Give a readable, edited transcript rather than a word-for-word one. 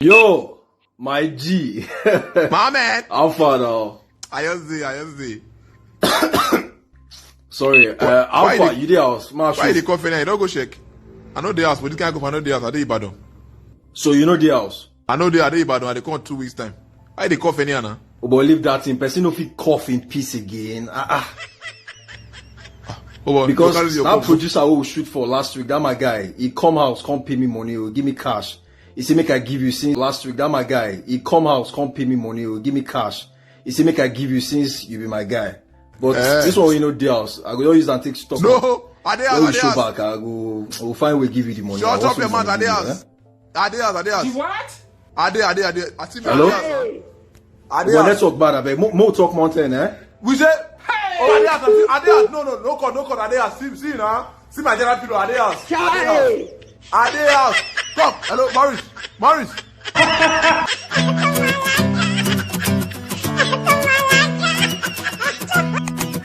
Yo, my G. My man. How far now? I just see. Sorry, how far? You there house? Why the coffee now? You don't go check. I know the house, but this can't go for no the house. I dey Ibadan. So you know the house? I know the Ibadan. I dey come 2 weeks time. Why the coffee now? Oh, but leave that in. Person no fit cough in peace again. Oh, because that producer who we shoot for last week, that my guy, he come house, come pay me money, or give me cash. He say make I give you since last week. That my guy, he come house, come pay me money, or give me cash. He say make I give you since you be my guy. But this one you know the house. I go use and take stock. No, I show back. I will find way give you the money. Shut up, your man. Adeas. What? Ade. Hello? Well, let's talk about that. More talk mountain, eh? We say, oh, Adeas. No call, Adeas. See now. See my general pillow, Adeas. Adeas. Talk. Hello, Maurice.